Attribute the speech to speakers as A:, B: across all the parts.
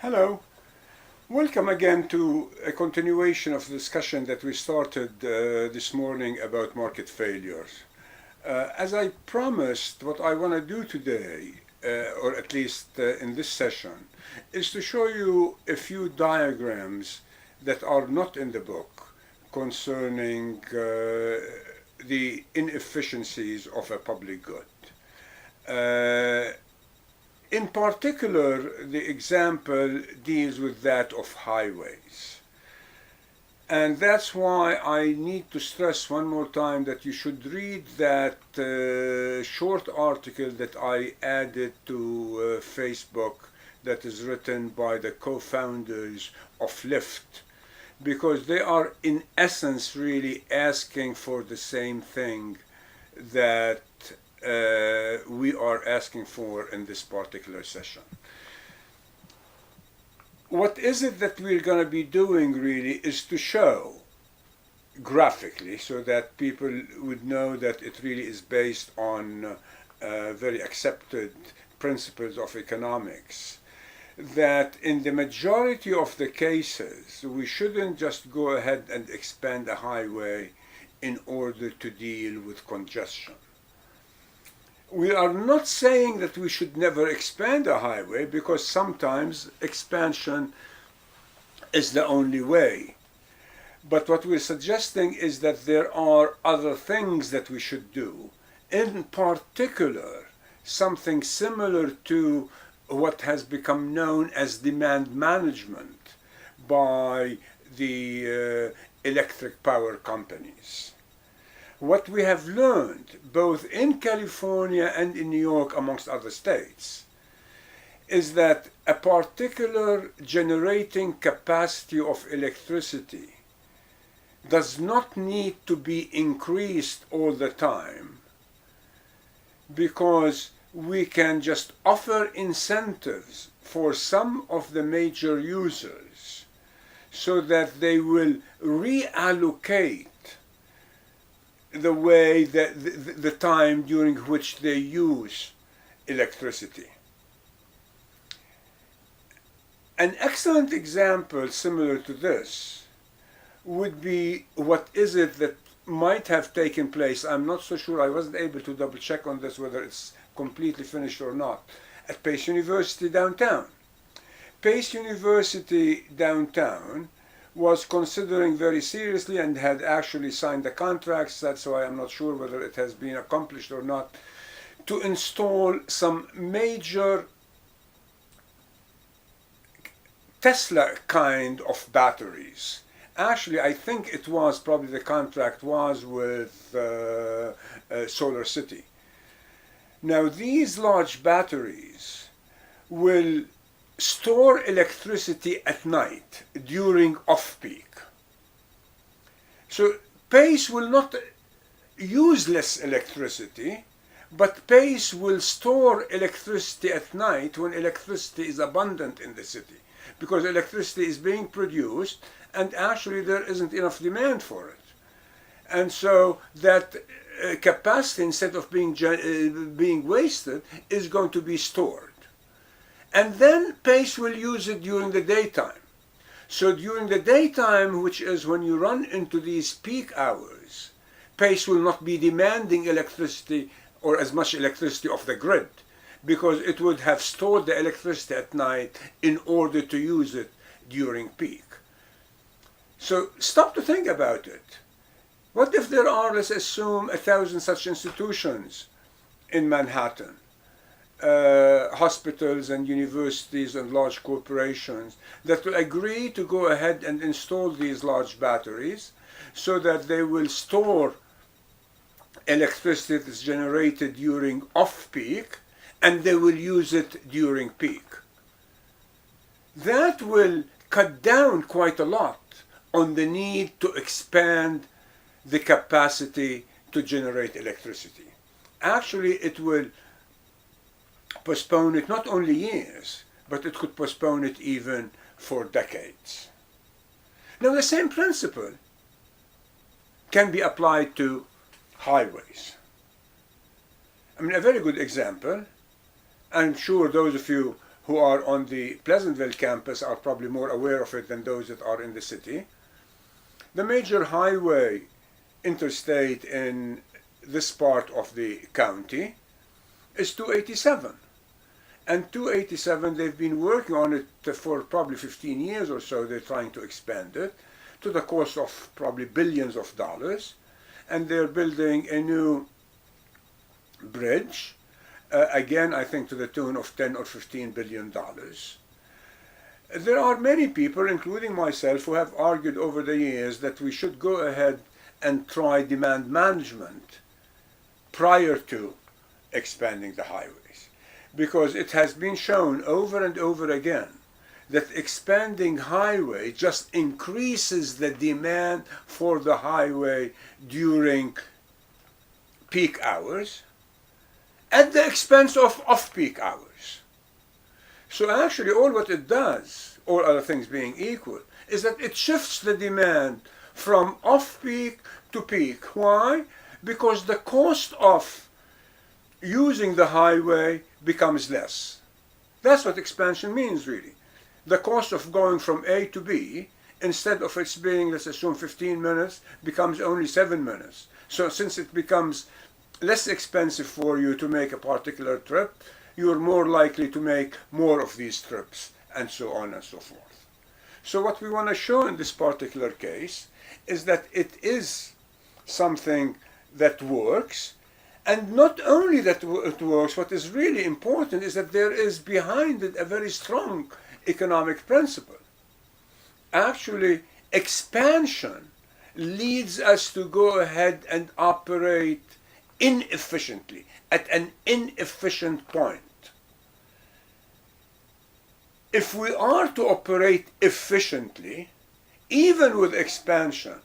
A: Hello. Welcome again to a continuation of the discussion that we started this morning about market failures. As I promised, what I want to do today, or at least in this session, is to show you a few diagrams that are not in the book concerning the inefficiencies of a public good. In particular, the example deals with that of highways. And that's why I need to stress one more time that you should read that short article that I added to Facebook that is written by the co-founders of Lyft, because they are in essence really asking for the same thing that we are asking for in this particular session. What is it that we're going to be doing really is to show graphically so that people would know that it really is based on very accepted principles of economics, that in the majority of the cases we shouldn't just go ahead and expand a highway in order to deal with congestion. We are not saying that we should never expand a highway, because sometimes expansion is the only way. But what we're suggesting is that there are other things that we should do. In particular, something similar to what has become known as demand management by the electric power companies. What we have learned, both in California and in New York, amongst other states, is that a particular generating capacity of electricity does not need to be increased all the time, because we can just offer incentives for some of the major users so that they will reallocate the way that the time during which they use electricity. An excellent example similar to this would be what is it that might have taken place. I'm not so sure, I wasn't able to double check on this whether it's completely finished or not, at Pace University downtown. Pace University downtown was considering very seriously and had actually signed the contracts, that's why I'm not sure whether it has been accomplished or not, to install some major Tesla kind of batteries. Actually, I think it was probably the contract was with Solar City. Now, these large batteries will store electricity at night during off-peak. So Pace will not use less electricity, but Pace will store electricity at night when electricity is abundant in the city, because electricity is being produced and actually there isn't enough demand for it. And so that capacity, instead of being wasted, is going to be stored. And then Pace will use it during the daytime. So during the daytime, which is when you run into these peak hours, Pace will not be demanding electricity or as much electricity off the grid, because it would have stored the electricity at night in order to use it during peak. So stop to think about it. What if there are, let's assume, 1,000 such institutions in Manhattan? Hospitals and universities and large corporations that will agree to go ahead and install these large batteries so that they will store electricity that's generated during off-peak and they will use it during peak. That will cut down quite a lot on the need to expand the capacity to generate electricity. Actually, it will postpone it not only years, but it could postpone it even for decades. Now, the same principle can be applied to highways. I mean, a very good example, I'm sure those of you who are on the Pleasantville campus are probably more aware of it than those that are in the city. The major highway interstate in this part of the county is 287. And 287, they've been working on it for probably 15 years or so. They're trying to expand it to the cost of probably billions of dollars. And they're building a new bridge, again, I think to the tune of 10 or 15 billion dollars. There are many people, including myself, who have argued over the years that we should go ahead and try demand management prior to expanding the highways. Because it has been shown over and over again that expanding highway just increases the demand for the highway during peak hours at the expense of off-peak hours. So actually all what it does, all other things being equal, is that it shifts the demand from off-peak to peak. Why? Because the cost of using the highway becomes less. That's what expansion means, really. The cost of going from A to B, instead of it being, let's assume, 15 minutes, becomes only 7 minutes. So since it becomes less expensive for you to make a particular trip, you're more likely to make more of these trips, and so on and so forth. So what we want to show in this particular case is that it is something that works, and not only that it works, what is really important is that there is behind it a very strong economic principle. Actually, expansion leads us to go ahead and operate inefficiently, at an inefficient point. If we are to operate efficiently, even with expansion,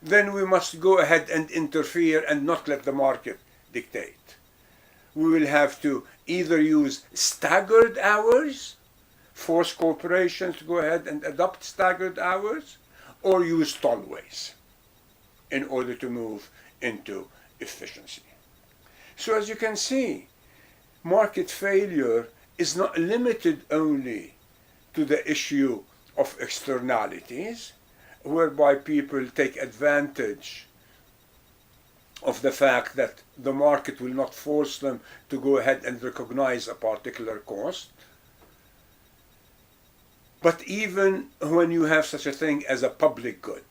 A: then we must go ahead and interfere and not let the market dictate. We will have to either use staggered hours, force corporations to go ahead and adopt staggered hours, or use tollways in order to move into efficiency. So as you can see, market failure is not limited only to the issue of externalities, whereby people take advantage of the fact that the market will not force them to go ahead and recognize a particular cost. But even when you have such a thing as a public good,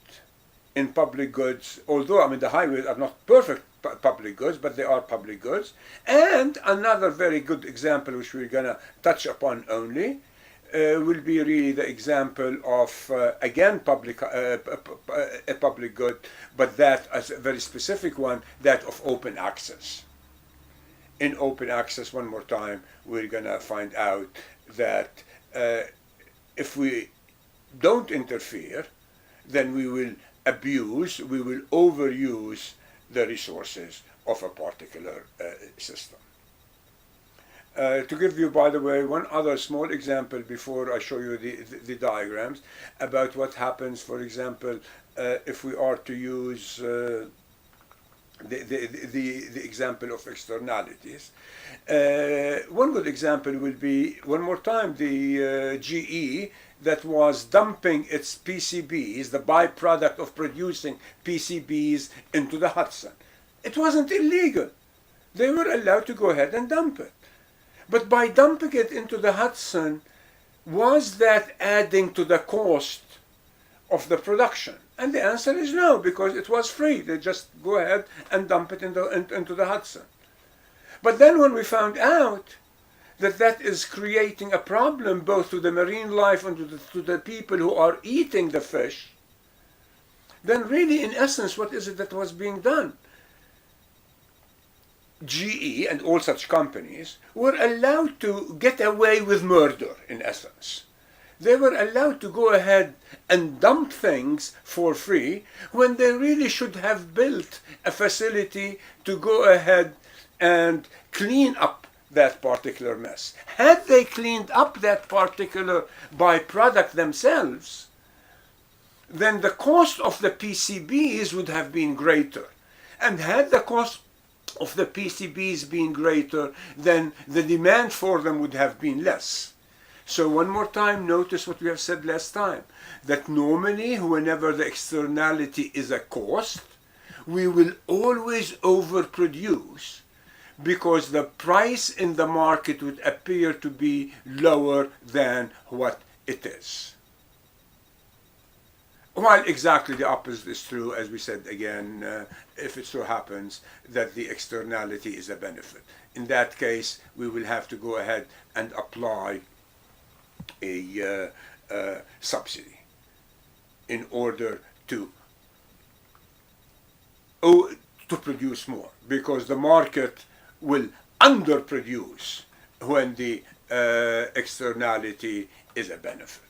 A: in public goods, although the highways are not perfect public goods, but they are public goods. And another very good example, which we're going to touch upon only, will be really the example of, again, a public good, but that as a very specific one, that of open access. In open access, one more time, we're going to find out that if we don't interfere, then we will abuse, we will overuse the resources of a particular system. To give you, by the way, one other small example before I show you the diagrams about what happens, for example, if we are to use the example of externalities. One good example will be, one more time, the GE that was dumping its PCBs, the byproduct of producing PCBs, into the Hudson. It wasn't illegal. They were allowed to go ahead and dump it. But by dumping it into the Hudson, was that adding to the cost of the production? And the answer is no, because it was free. They just go ahead and dump it into the Hudson. But then when we found out that that is creating a problem both to the marine life and to the people who are eating the fish, then really, in essence, what is it that was being done? GE and all such companies were allowed to get away with murder, in essence. They were allowed to go ahead and dump things for free when they really should have built a facility to go ahead and clean up that particular mess. Had they cleaned up that particular byproduct themselves, then the cost of the PCBs would have been greater. And had the cost of the PCBs been greater, then the demand for them would have been less. So one more time, notice what we have said last time, that normally whenever the externality is a cost, we will always overproduce because the price in the market would appear to be lower than what it is. While exactly the opposite is true, as we said again, if it so happens that the externality is a benefit. In that case, we will have to go ahead and apply a subsidy in order to produce more, because the market will underproduce when the externality is a benefit.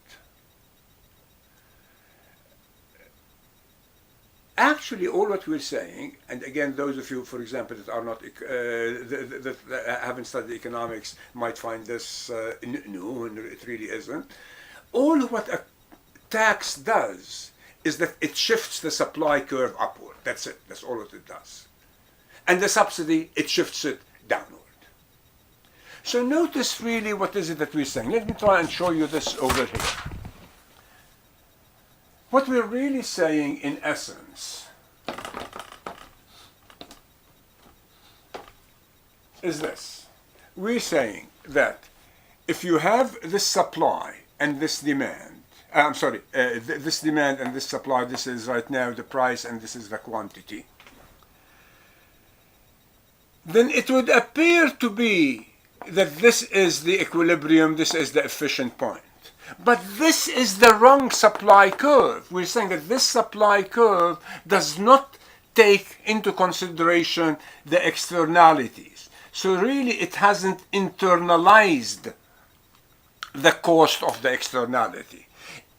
A: Actually, all what we're saying, and again, those of you, for example, that are not that haven't studied economics might find this new, and it really isn't. All what a tax does is that it shifts the supply curve upward. That's it. That's all what it does. And the subsidy, it shifts it downward. So notice really what is it that we're saying. Let me try and show you this over here. What we're really saying in essence is this. We're saying that if you have this supply and this demand, this demand and this supply, this is right now the price and this is the quantity, then it would appear to be that this is the equilibrium, this is the efficient point. But this is the wrong supply curve. We're saying that this supply curve does not take into consideration the externalities. So really it hasn't internalized the cost of the externality.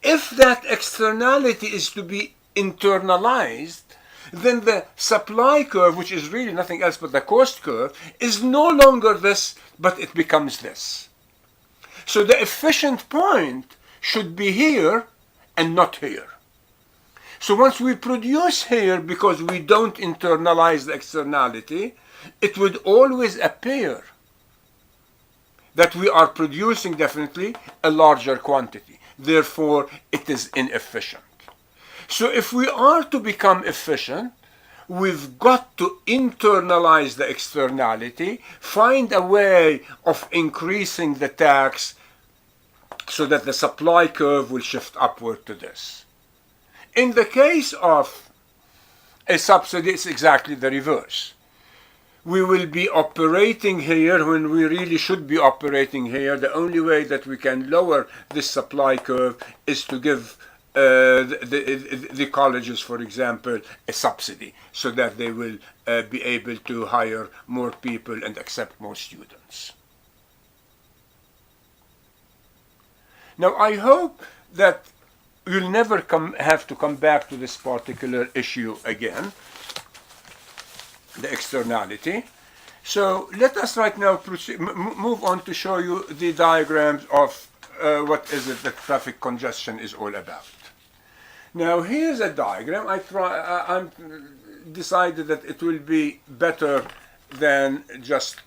A: If that externality is to be internalized, then the supply curve, which is really nothing else but the cost curve, is no longer this, but it becomes this. So the efficient point should be here and not here. So once we produce here because we don't internalize the externality, it would always appear that we are producing definitely a larger quantity. Therefore, it is inefficient. So if we are to become efficient, we've got to internalize the externality, find a way of increasing the tax so that the supply curve will shift upward to this. In the case of a subsidy, it's exactly the reverse. We will be operating here when we really should be operating here. The only way that we can lower this supply curve is to give the colleges, for example, a subsidy so that they will be able to hire more people and accept more students. Now, I hope that you'll never have to come back to this particular issue again, the externality. So let us right now move on to show you the diagrams of what is it that traffic congestion is all about. Now, here's a diagram. I'm decided that it will be better than just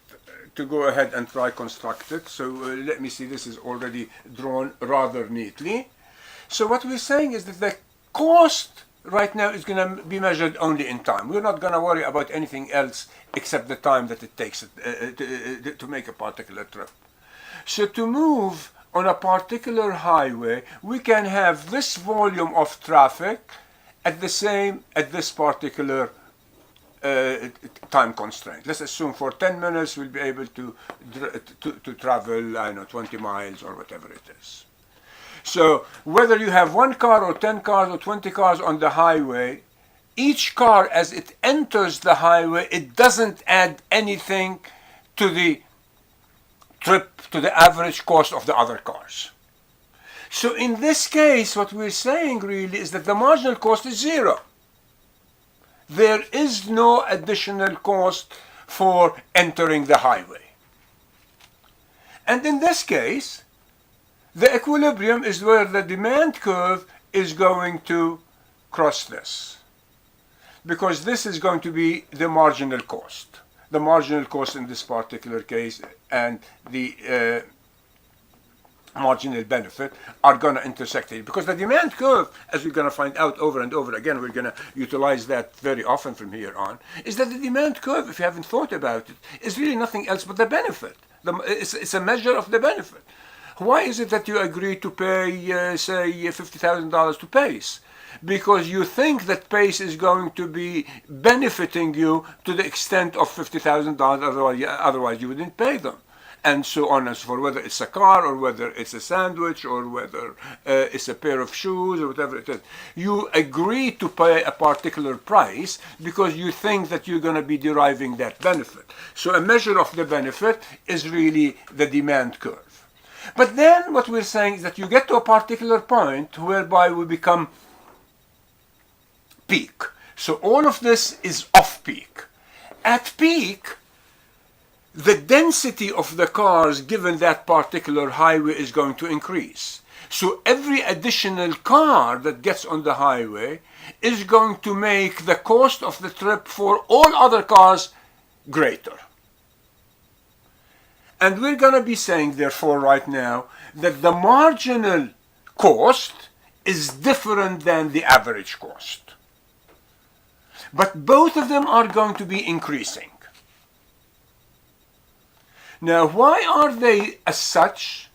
A: to go ahead and try construct it. So let me see, this is already drawn rather neatly. So what we're saying is that the cost right now is going to be measured only in time. We're not going to worry about anything else except the time that it takes to make a particular trip. So to move on a particular highway, we can have this volume of traffic at this particular time constraint. Let's assume for 10 minutes we'll be able to travel, I don't know, 20 miles or whatever it is. So whether you have 1 car or 10 cars or 20 cars on the highway, each car as it enters the highway, it doesn't add anything to the trip, to the average cost of the other cars. So in this case, what we're saying really is that the marginal cost is 0. There is no additional cost for entering the highway. And in this case, the equilibrium is where the demand curve is going to cross this, because this is going to be the marginal cost. The marginal cost in this particular case, and the marginal benefit are going to intersect here, because the demand curve, as we're going to find out over and over again, we're going to utilize that very often from here on, is that the demand curve, if you haven't thought about it, is really nothing else but the benefit. It's a measure of the benefit. Why is it that you agree to pay, say, $50,000 to Pace? Because you think that Pace is going to be benefiting you to the extent of $50,000, otherwise you wouldn't pay them. And so on and so forth, whether it's a car or whether it's a sandwich or whether it's a pair of shoes or whatever it is. You agree to pay a particular price because you think that you're going to be deriving that benefit. So a measure of the benefit is really the demand curve. But then what we're saying is that you get to a particular point whereby we become peak. So all of this is off peak. At peak, the density of the cars given that particular highway is going to increase. So every additional car that gets on the highway is going to make the cost of the trip for all other cars greater. And we're going to be saying, therefore, right now, that the marginal cost is different than the average cost. But both of them are going to be increasing. Now, why are they as such?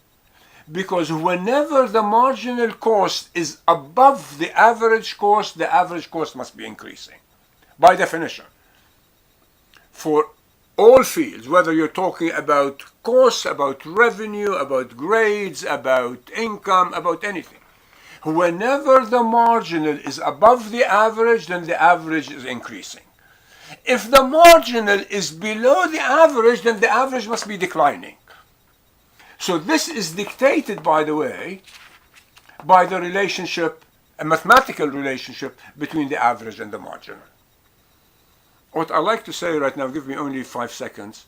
A: Because whenever the marginal cost is above the average cost must be increasing, by definition. For all fields, whether you're talking about costs, about revenue, about grades, about income, about anything, whenever the marginal is above the average, then the average is increasing. If the marginal is below the average, then the average must be declining. So this is dictated, by the way, by the relationship, a mathematical relationship between the average and the marginal. What I like to say right now, give me only 5 seconds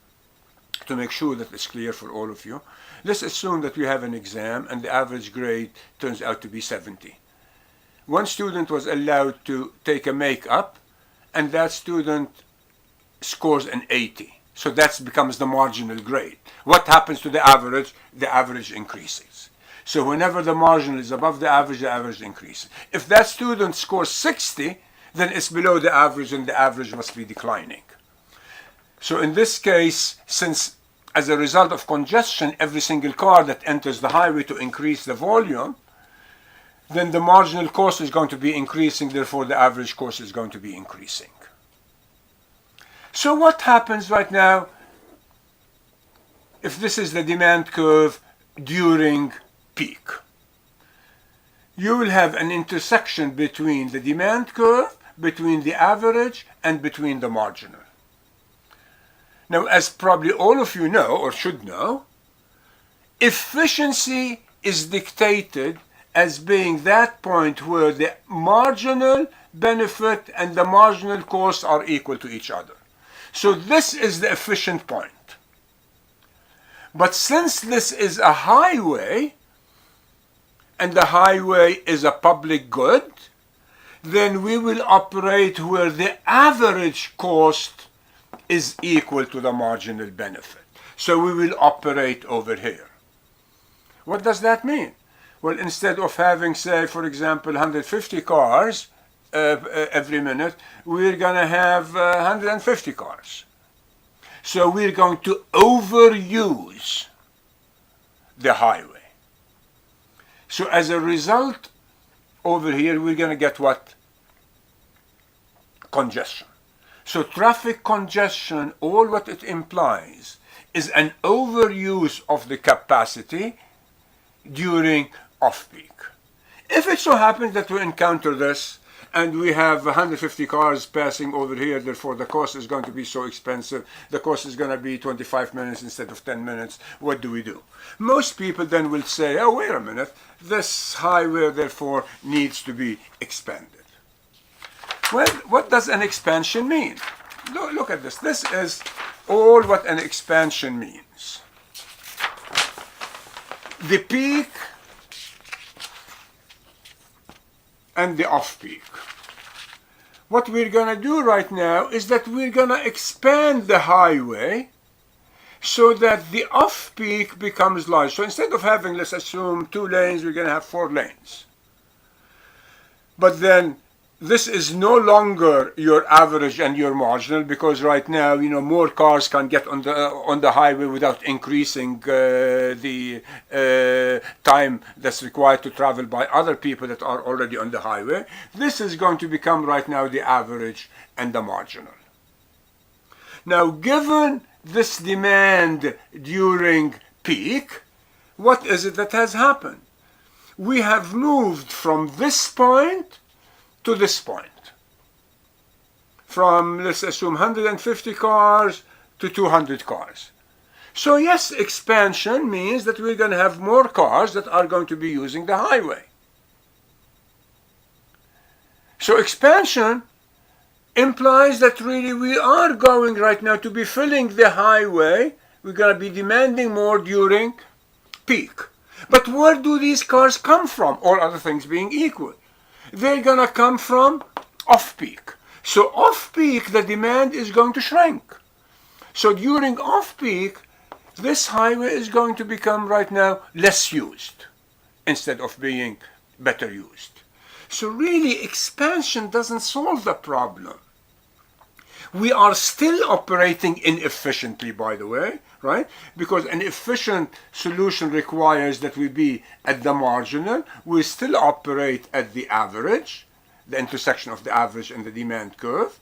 A: to make sure that it's clear for all of you. Let's assume that we have an exam and the average grade turns out to be 70. One student was allowed to take a make-up, and that student scores an 80. So that becomes the marginal grade. What happens to the average? The average increases. So whenever the marginal is above the average increases. If that student scores 60, then it's below the average, and the average must be declining. So in this case, since as a result of congestion, every single car that enters the highway to increase the volume, then the marginal cost is going to be increasing, therefore the average cost is going to be increasing. So what happens right now if this is the demand curve during peak? You will have an intersection between the demand curve, between the average, and between the marginal. Now, as probably all of you know, or should know, efficiency is dictated as being that point where the marginal benefit and the marginal cost are equal to each other. So this is the efficient point. But since this is a highway, and the highway is a public good, then we will operate where the average cost is equal to the marginal benefit. So we will operate over here. What does that mean? Well, instead of having, say, for example, 150 cars every minute, we're going to have 150 cars. So we're going to overuse the highway. So as a result, over here, we're going to get what? Congestion. So traffic congestion, all what it implies is an overuse of the capacity during off-peak. If it so happens that we encounter this and we have 150 cars passing over here, therefore the cost is going to be so expensive, the cost is going to be 25 minutes instead of 10 minutes, what do we do? Most people then will say, oh, wait a minute, this highway therefore needs to be expanded. Well, what does an expansion mean? Look at this. This is all what an expansion means. The peak and the off-peak. What we're going to do right now is that we're going to expand the highway so that the off-peak becomes large. So instead of having, let's assume, 2 lanes, we're going to have 4 lanes. But then this is no longer your average and your marginal, because right now, more cars can get on the highway without increasing the time that's required to travel by other people that are already on the highway. This is going to become right now the average and the marginal. Now, given this demand during peak, what is it that has happened? We have moved from this point to this point. From, let's assume, 150 cars to 200 cars. So yes, expansion means that we're going to have more cars that are going to be using the highway. So expansion implies that really we are going right now to be filling the highway. We're going to be demanding more during peak. But where do these cars come from, all other things being equal? They're going to come from off-peak. So off-peak, the demand is going to shrink. So during off-peak, this highway is going to become right now less used instead of being better used. So really, expansion doesn't solve the problem. We are still operating inefficiently, by the way, right? Because an efficient solution requires that we be at the marginal. We still operate at the average, the intersection of the average and the demand curve.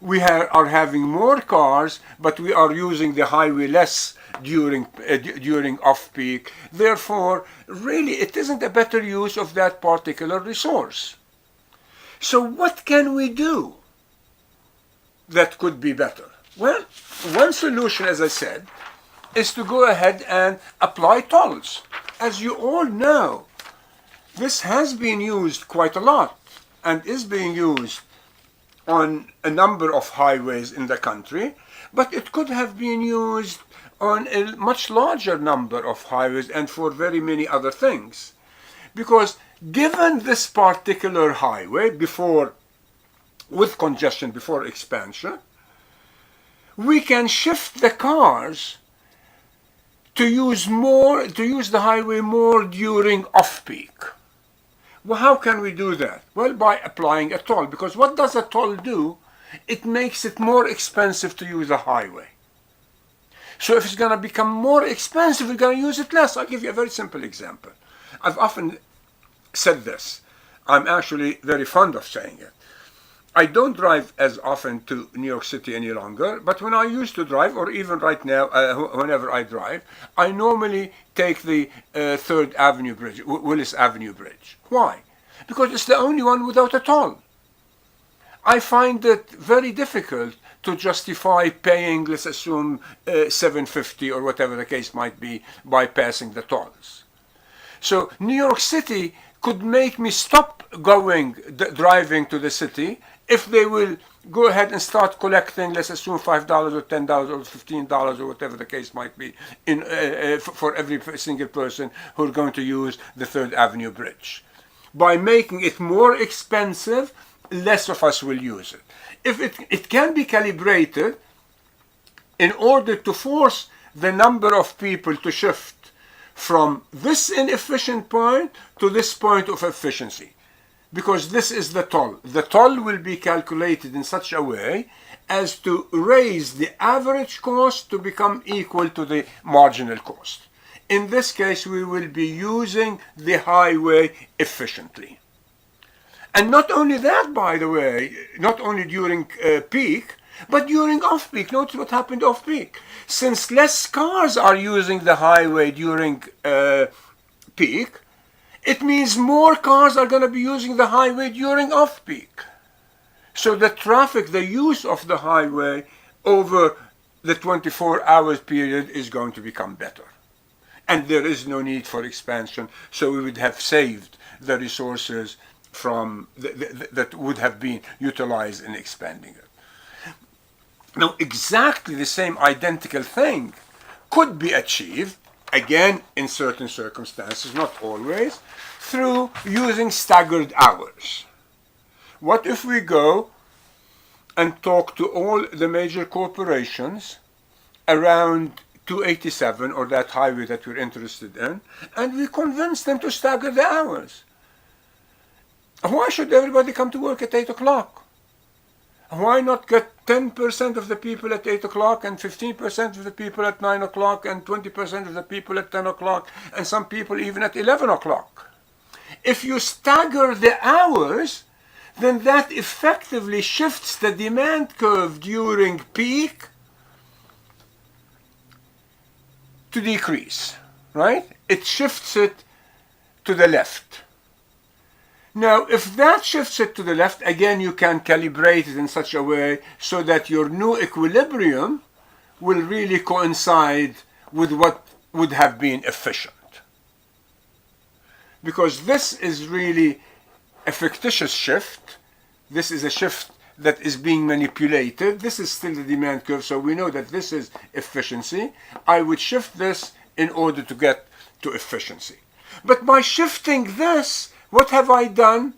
A: We are having more cars, but we are using the highway less during off-peak. Therefore, really, it isn't a better use of that particular resource. So what can we do that could be better? Well, one solution, as I said, is to go ahead and apply tolls. As you all know, this has been used quite a lot and is being used on a number of highways in the country, but it could have been used on a much larger number of highways and for very many other things. Because given this particular highway with congestion before expansion, we can shift the cars to use the highway more during off-peak. Well, how can we do that? Well, by applying a toll. Because what does a toll do? It makes it more expensive to use a highway. So if it's going to become more expensive, we're going to use it less. I'll give you a very simple example. I've often said this. I'm actually very fond of saying it. I don't drive as often to New York City any longer, but when I used to drive, or even right now, whenever I drive, I normally take the 3rd Avenue Bridge, Willis Avenue Bridge. Why? Because it's the only one without a toll. I find it very difficult to justify paying, let's assume, $7.50 or whatever the case might be, by passing the tolls. So New York City could make me stop driving to the city if they will go ahead and start collecting, let's assume, $5 or $10 or $15 or whatever the case might be for every single person who are going to use the 3rd Avenue Bridge. By making it more expensive, less of us will use it. If it can be calibrated in order to force the number of people to shift from this inefficient point to this point of efficiency. Because this is the toll. The toll will be calculated in such a way as to raise the average cost to become equal to the marginal cost. In this case, we will be using the highway efficiently. And not only that, by the way, not only during peak, but during off-peak. Notice what happened off-peak. Since less cars are using the highway during peak, it means more cars are going to be using the highway during off-peak. So the traffic, the use of the highway over the 24-hour period is going to become better. And there is no need for expansion, so we would have saved the resources from that would have been utilized in expanding it. Now, exactly the same identical thing could be achieved, again in certain circumstances, not always, through using staggered hours. What if we go and talk to all the major corporations around 287 or that highway that we're interested in, and we convince them to stagger the hours. Why should everybody come to work at 8 o'clock? Why not get 10% of the people at 8 o'clock and 15% of the people at 9 o'clock and 20% of the people at 10 o'clock and some people even at 11 o'clock? If you stagger the hours, then that effectively shifts the demand curve during peak to decrease, right? It shifts it to the left. Now, if that shifts it to the left, again, you can calibrate it in such a way so that your new equilibrium will really coincide with what would have been efficient. Because this is really a fictitious shift. This is a shift that is being manipulated. This is still the demand curve, so we know that this is efficiency. I would shift this in order to get to efficiency. But by shifting this, what have I done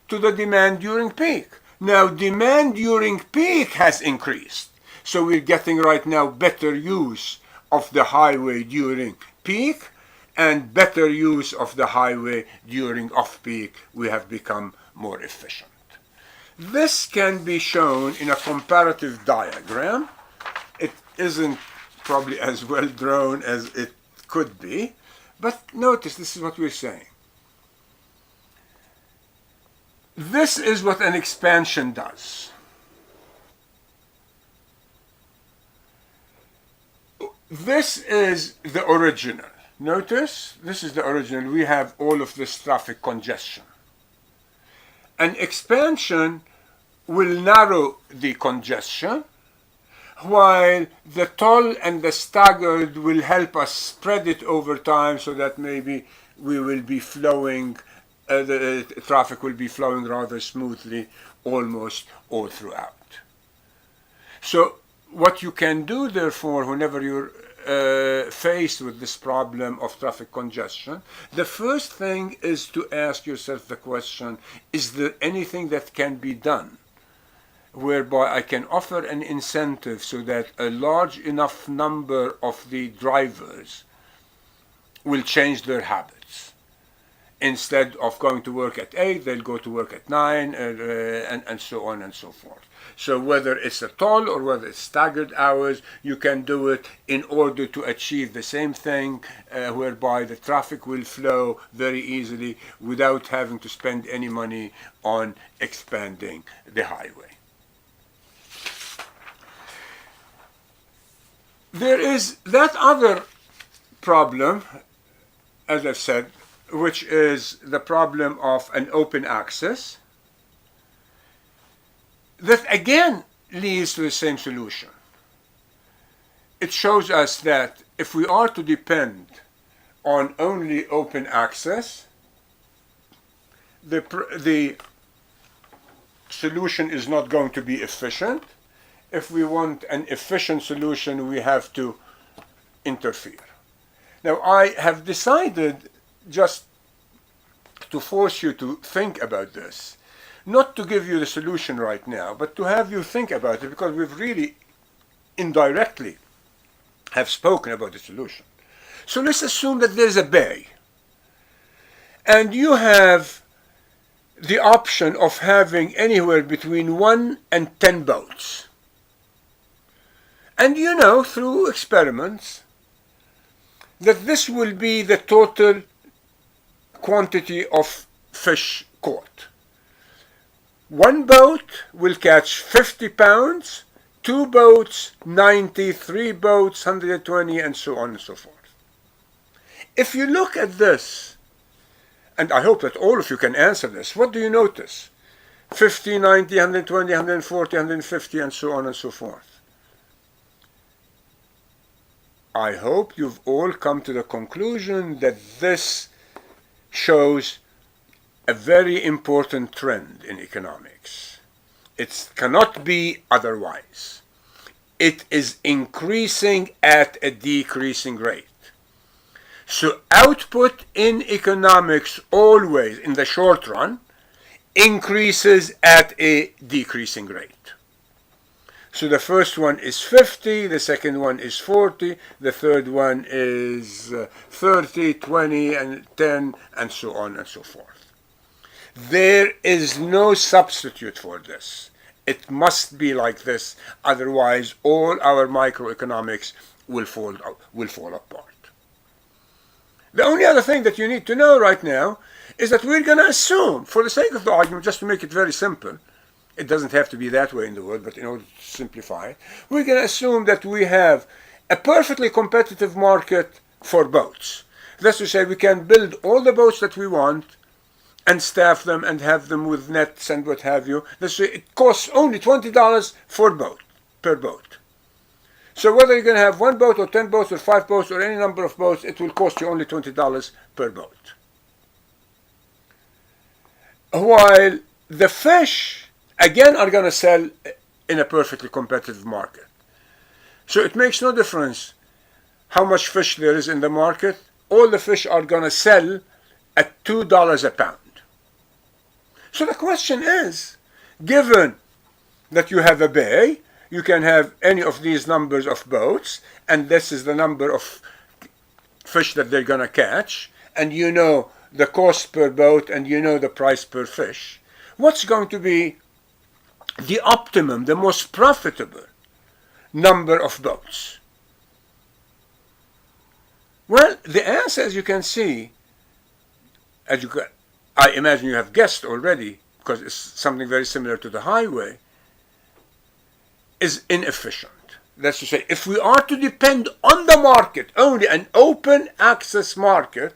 A: to the demand during peak? Now, demand during peak has increased. So we're getting right now better use of the highway during peak and better use of the highway during off-peak. We have become more efficient. This can be shown in a comparative diagram. It isn't probably as well drawn as it could be, but notice this is what we're saying. This is what an expansion does. This is the original. Notice, this is the original. We have all of this traffic congestion. An expansion will narrow the congestion, while the toll and the staggered will help us spread it over time so that maybe we will be flowing, the traffic will be flowing rather smoothly almost all throughout. So what you can do, therefore, whenever you're faced with this problem of traffic congestion, the first thing is to ask yourself the question, is there anything that can be done whereby I can offer an incentive so that a large enough number of the drivers will change their habits? Instead of going to work at 8, they'll go to work at 9, and so on and so forth. So whether it's a toll or whether it's staggered hours, you can do it in order to achieve the same thing, whereby the traffic will flow very easily without having to spend any money on expanding the highway. There is that other problem, as I've said, which is the problem of an open access, that again leads to the same solution. It shows us that if we are to depend on only open access, the solution is not going to be efficient. If we want an efficient solution, we have to interfere. Now, I have decided, just to force you to think about this, not to give you the solution right now, but to have you think about it, because we've really indirectly have spoken about the solution. So let's assume that there's a bay, and you have the option of having anywhere between 1 and 10 boats. And you know, through experiments, that this will be the total quantity of fish caught. One boat will catch 50 pounds, 2 boats 90, 3 boats 120, and so on and so forth. If you look at this, and I hope that all of you can answer this, what do you notice? 50, 90, 120, 140, 150, and so on and so forth. I hope you've all come to the conclusion that this shows a very important trend in economics. It cannot be otherwise. It is increasing at a decreasing rate. So output in economics always, in the short run, increases at a decreasing rate. So the first one is 50, the second one is 40, the third one is 30, 20, and 10, and so on and so forth. There is no substitute for this. It must be like this, otherwise all our microeconomics will fall apart. The only other thing that you need to know right now is that we're going to assume, for the sake of the argument, just to make it very simple, it doesn't have to be that way in the world, but in order to simplify it, we're going to assume that we have a perfectly competitive market for boats. That's to say, we can build all the boats that we want and staff them and have them with nets and what have you. That's to say, it costs only $20 per boat. So whether you're going to have 1 boat or 10 boats or 5 boats or any number of boats, it will cost you only $20 per boat. While the fish, again, are going to sell in a perfectly competitive market. So it makes no difference how much fish there is in the market. All the fish are going to sell at $2 a pound. So the question is, given that you have a bay, you can have any of these numbers of boats, and this is the number of fish that they're going to catch, and you know the cost per boat and you know the price per fish. What's going to be the optimum, the most profitable number of boats? Well, the answer, as you can see, I imagine you have guessed already, because it's something very similar to the highway, is inefficient. That's to say, if we are to depend on the market, only an open access market,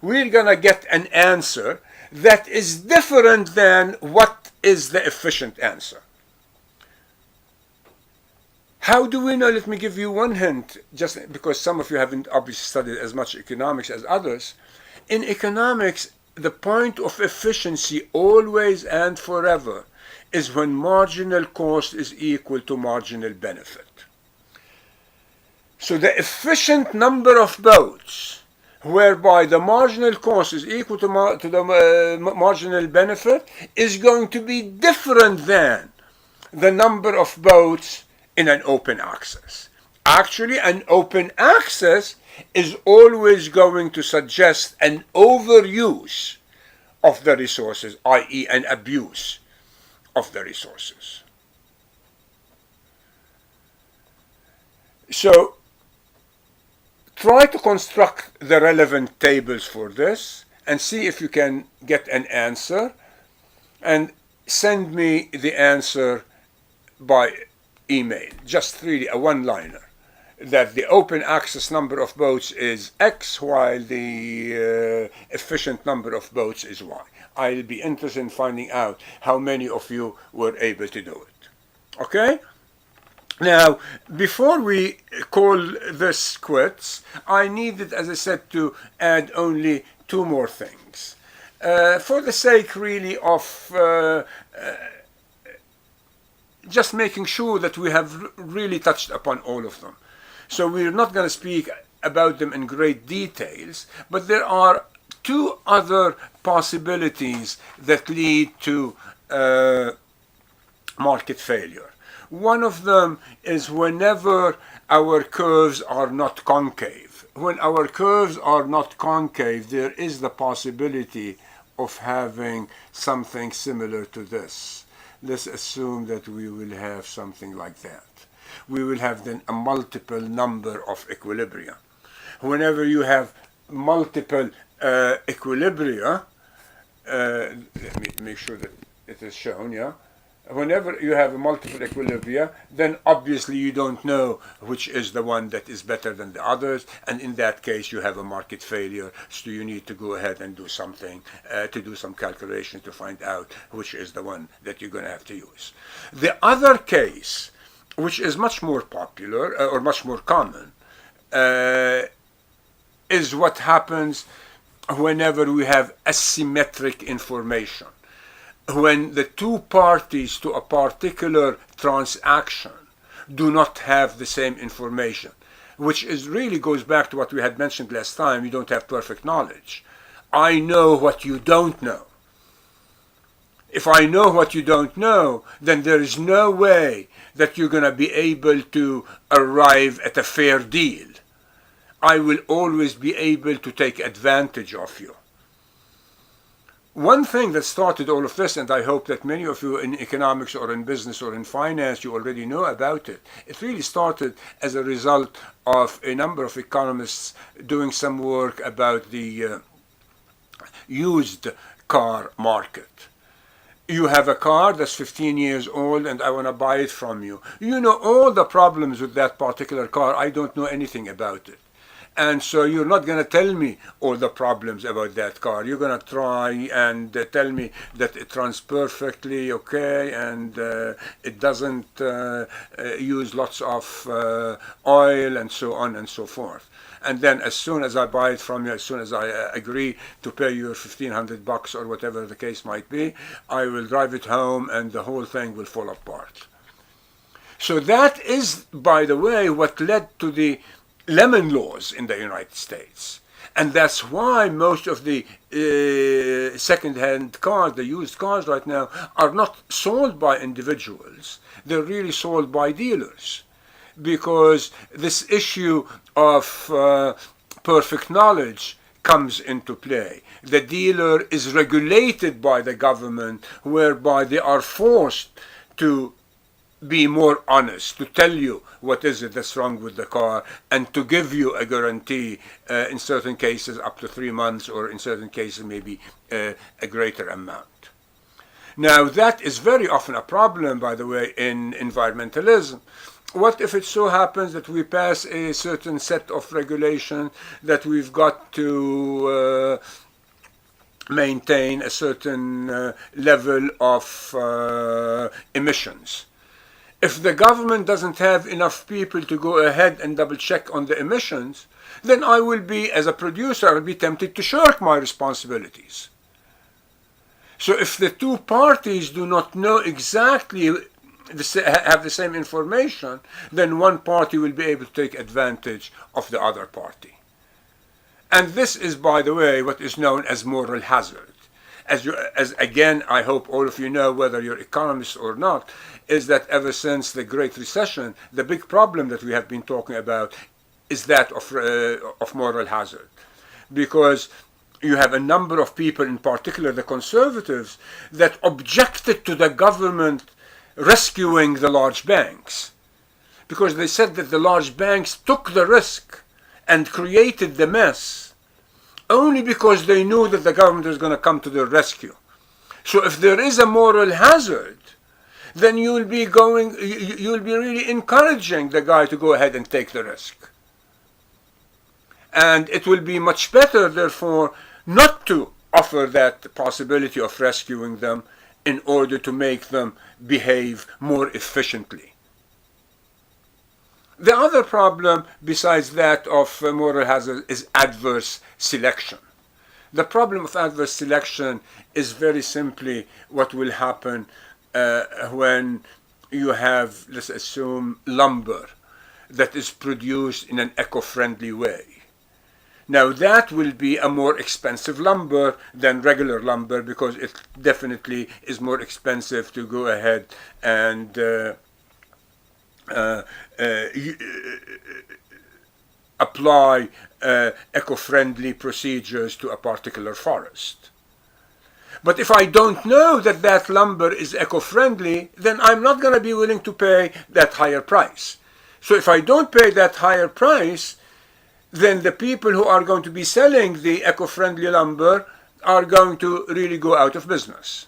A: we're going to get an answer that is different than what is the efficient answer. How do we know? Let me give you one hint, just because some of you haven't obviously studied as much economics as others. In economics, the point of efficiency always and forever is when marginal cost is equal to marginal benefit. So the efficient number of boats whereby the marginal cost is equal to the marginal benefit is going to be different than the number of boats in an open access. Actually, an open access is always going to suggest an overuse of the resources, i.e. an abuse of the resources. So try to construct the relevant tables for this and see if you can get an answer, and send me the answer by email. Just really a one-liner, that the open access number of boats is X while the efficient number of boats is Y. I'll be interested in finding out how many of you were able to do it. Okay? Now, before we call this quits, I needed, as I said, to add only 2 more things. For the sake really of just making sure that we have really touched upon all of them. So we're not going to speak about them in great details, but there are 2 other possibilities that lead to market failure. One of them is whenever our curves are not concave. When our curves are not concave, there is the possibility of having something similar to this. Let's assume that we will have something like that. We will have then a multiple number of equilibria. Whenever you have multiple equilibria, let me make sure that it is shown, yeah? Whenever you have a multiple equilibria, then obviously you don't know which is the one that is better than the others, and in that case you have a market failure, so you need to go ahead and do something, to do some calculation to find out which is the one that you're going to have to use. The other case, which is much more popular, or much more common, is what happens whenever we have asymmetric information. When the 2 parties to a particular transaction do not have the same information, which is really goes back to what we had mentioned last time. You don't have perfect knowledge. I know what you don't know. If I know what you don't know, then there is no way that you're going to be able to arrive at a fair deal. I will always be able to take advantage of you. One thing that started all of this, and I hope that many of you in economics or in business or in finance, you already know about it. It really started as a result of a number of economists doing some work about the used car market. You have a car that's 15 years old and I want to buy it from you. You know all the problems with that particular car. I don't know anything about it. And so you're not going to tell me all the problems about that car. You're going to try and tell me that it runs perfectly okay and it doesn't use lots of oil and so on and so forth. And then as soon as I buy it from you, as soon as I agree to pay you $1,500 or whatever the case might be, I will drive it home and the whole thing will fall apart. So that is, by the way, what led to the lemon laws in the United States. And that's why most of the second-hand cars, the used cars right now, are not sold by individuals. They're really sold by dealers. Because this issue of perfect knowledge comes into play. The dealer is regulated by the government, whereby they are forced to be more honest, to tell you what is it that's wrong with the car, and to give you a guarantee, in certain cases up to 3 months, or in certain cases maybe a greater amount. Now that is very often a problem, by the way, in environmentalism. What if it so happens that we pass a certain set of regulation that we've got to maintain a certain level of emissions? If the government doesn't have enough people to go ahead and double check on the emissions, then I will be, as a producer, I'll be tempted to shirk my responsibilities. So if the two parties do not know exactly, have the same information, then one party will be able to take advantage of the other party. And this is, by the way, what is known as moral hazard. As again, I hope all of you know, whether you're economists or not, is that ever since the Great Recession, the big problem that we have been talking about is that of moral hazard. Because you have a number of people, in particular the conservatives, that objected to the government rescuing the large banks. Because they said that the large banks took the risk and created the mess only because they knew that the government was going to come to their rescue. So if there is a moral hazard, then you'll be really encouraging the guy to go ahead and take the risk. And it will be much better, therefore, not to offer that possibility of rescuing them in order to make them behave more efficiently. The other problem, besides that of moral hazard, is adverse selection. The problem of adverse selection is very simply what will happen when you have, let's assume, lumber that is produced in an eco-friendly way. Now that will be a more expensive lumber than regular lumber, because it definitely is more expensive to go ahead and apply eco-friendly procedures to a particular forest. But if I don't know that that lumber is eco-friendly, then I'm not going to be willing to pay that higher price. So if I don't pay that higher price, then the people who are going to be selling the eco-friendly lumber are going to really go out of business.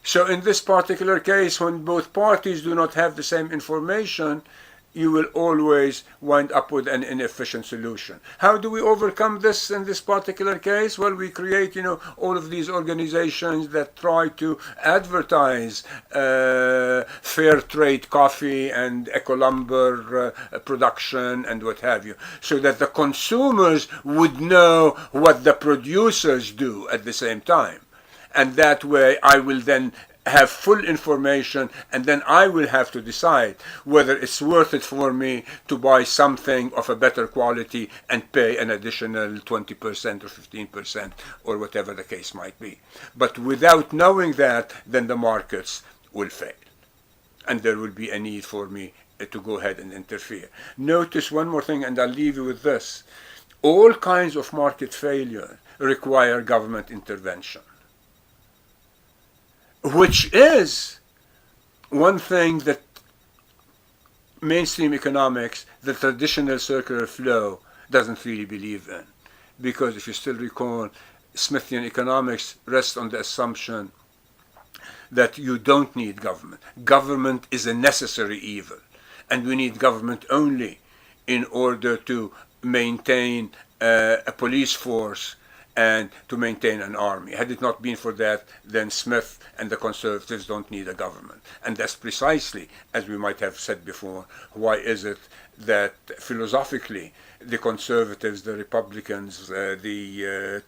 A: So in this particular case, when both parties do not have the same information, you will always wind up with an inefficient solution. How do we overcome this in this particular case? Well, we create, all of these organizations that try to advertise fair trade coffee and eco-lumber production and what have you, so that the consumers would know what the producers do at the same time. And that way I will then have full information, and then I will have to decide whether it's worth it for me to buy something of a better quality and pay an additional 20% or 15% or whatever the case might be. But without knowing that, then the markets will fail, and there will be a need for me to go ahead and interfere. Notice one more thing, and I'll leave you with this. All kinds of market failure require government intervention, which is one thing that mainstream economics, the traditional circular flow, doesn't really believe in. Because if you still recall, Smithian economics rests on the assumption that you don't need government. Government is a necessary evil, and we need government only in order to maintain a police force and to maintain an army. Had it not been for that, then Smith and the conservatives don't need a government. And that's precisely, as we might have said before, why is it that philosophically the conservatives, the Republicans, the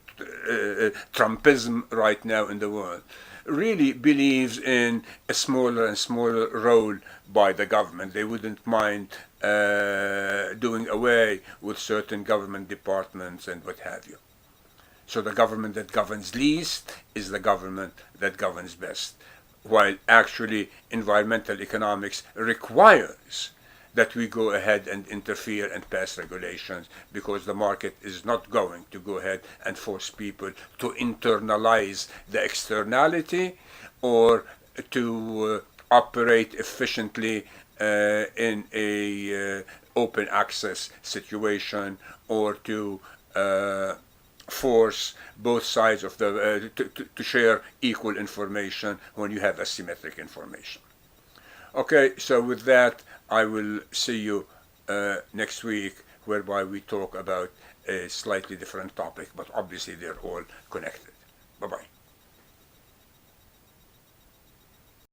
A: Trumpism right now in the world really believes in a smaller and smaller role by the government. They wouldn't mind doing away with certain government departments and what have you. So the government that governs least is the government that governs best, while actually environmental economics requires that we go ahead and interfere and pass regulations, because the market is not going to go ahead and force people to internalize the externality or to operate efficiently in a open access situation, or to force both sides of the to share equal information when you have asymmetric information. Okay, so with that, I will see you next week, whereby we talk about a slightly different topic, but obviously they're all connected. Bye-bye.